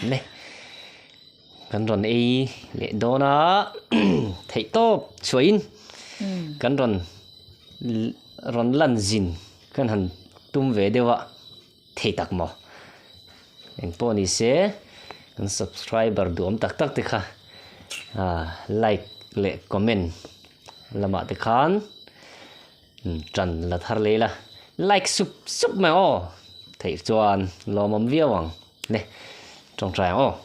nè cần ròn ấy lệ đó nó thấy tốt chuối cần ròn lần zin cần hẳn tum về đều ạ thấy tắc mò anh po ni sẽ cần subscriber duom tak tak thì kha like lệ comment làm ạ thì khan trần là thar lệ là like sub mà ô thấy chuan lo mắm viêu hoàng nè trong trái ô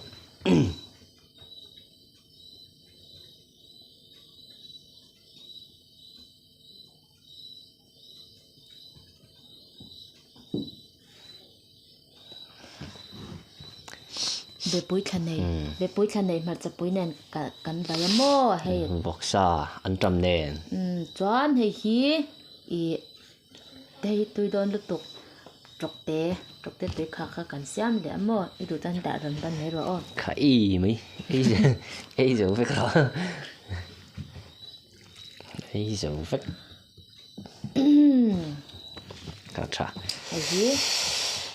Bepui Thlanei mà chụp bui nên cả căn bài mò hay Vawksa ăn trầm nền choan hay hi đây tôi đón lúc tục trọc té tôi khá cần xem để mò đi đồ tan đã rần tan này rồi khai mấy ấy dấu vết khó ấy dấu vết cả cha hay hi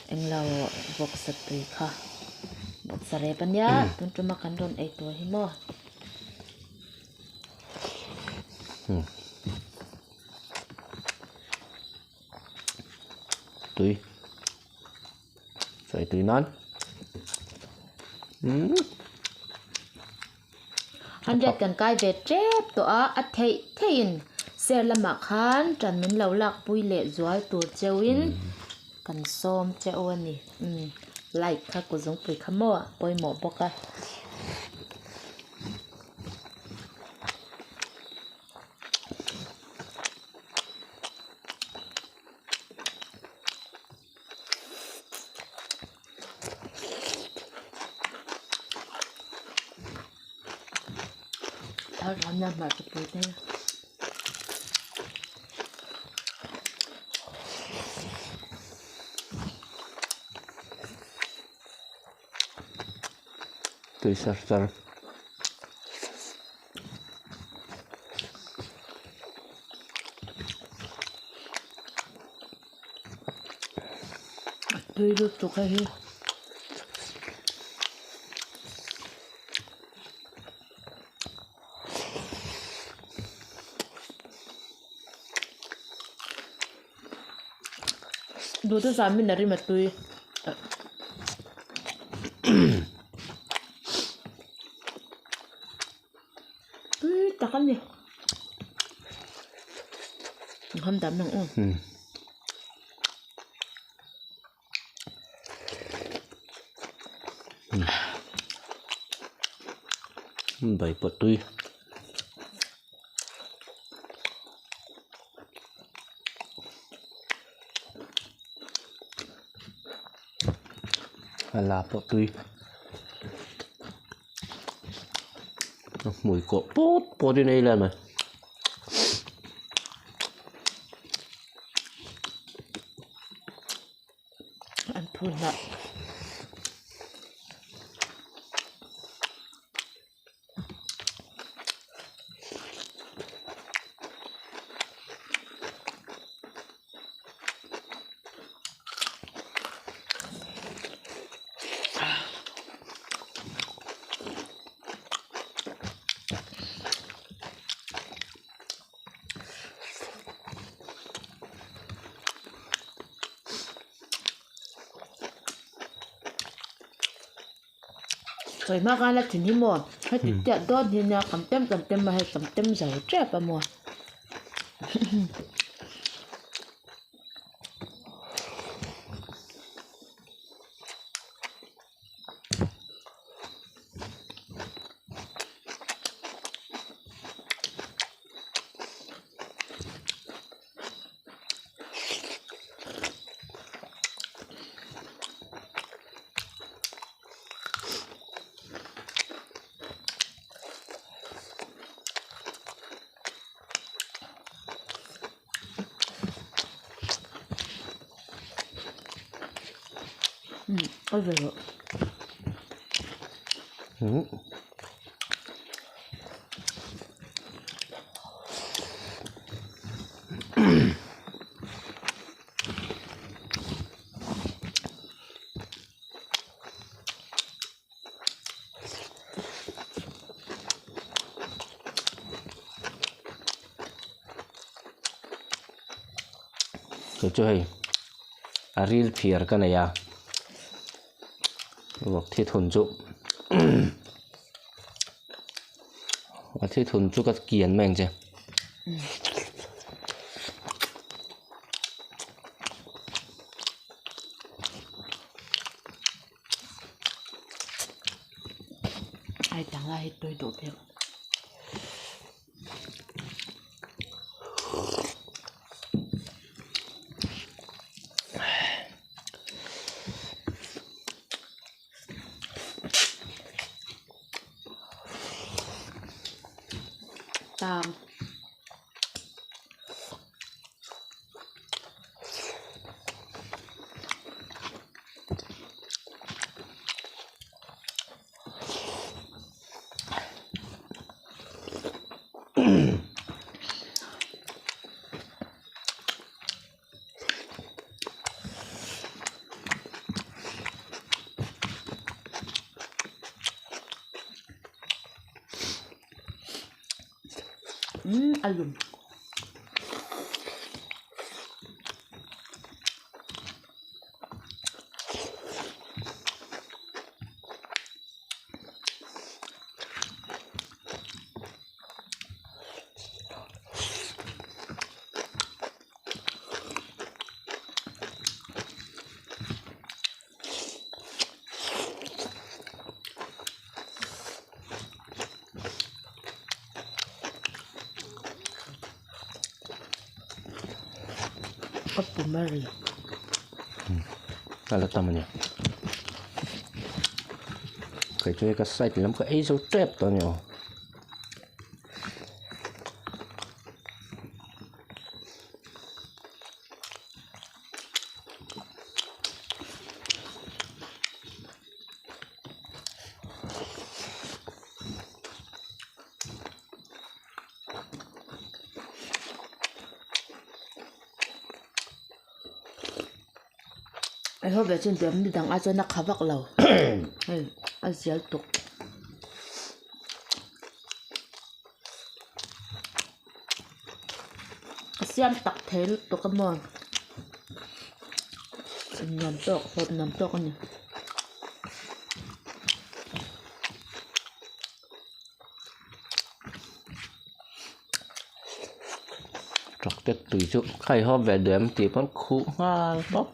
anh lau Vawksa tôi khá Vawksa rep nya tun cuma kan don ai to hi mo tui phải tui non han jet kan kai ve trep to a thein ser lama khan tran min lo lak pui le zuai tur chewin kan som cheu ani like kha ko jong pui khamo poi mo boka thar ram na ma ko pui te tui sar tui lu tu kha hiดูตัวสามมินนาริมาตุยตักกันเนี่ยคำดำนังใบปดตุยlà bột tươi mùi của bột đi đây lên mà ăn thun lại rồi mà gan là thìn hi mò hay thịt tiệt đốt thì nha cầm tem mà hay cầm tem dầu trẹp à mò ôi về rồi rồi cho hay aril phiar cái này à vọc thiết hồn trụ và thiết hồn trụ các kiền mình chứ ai chẳng là hết đôi đổ việc tạm alum Bepui Mary là tầm nhỉ cái chơi cái sạch lắm cái ấy dấu trép to nhỉ ai hôm về trên tiệm đi đằng ai cho nó khá vặt lầu hay ai dễ tục xem tặc thế tục cái mòn nằm tục hộp nằm tục anh nhỉ trọc tết tùy chút khai hôm về đếm thì vẫn khủ hoa bóc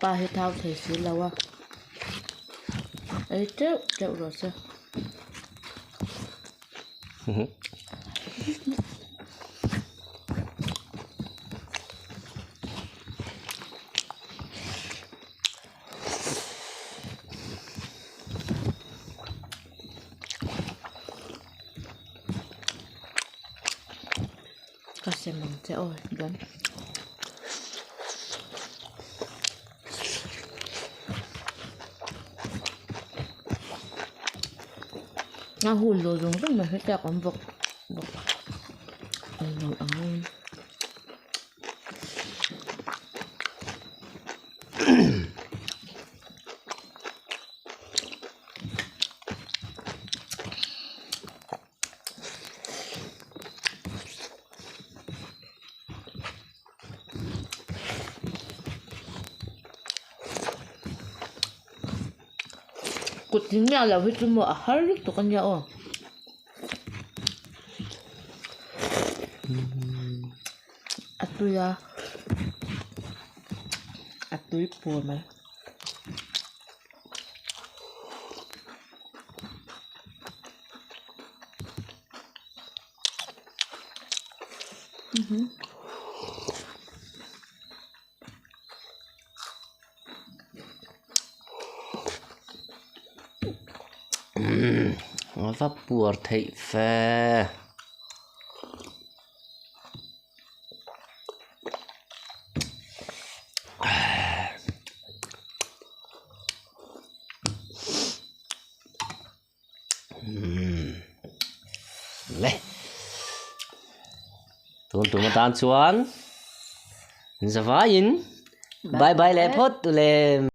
pa hi thao thei si lawa ấy trêu rồi sao kasih mangce oi dan nga hulo dùng rất mà hết cả con vật vật đồ ăn cột trứng nhau là với chúng mà hết lúc tụi con nhau túi bùa mày nó vấp bùa thị phê lê tụi mà tan chuan giờ vá in bye bye lê phốt tụi lê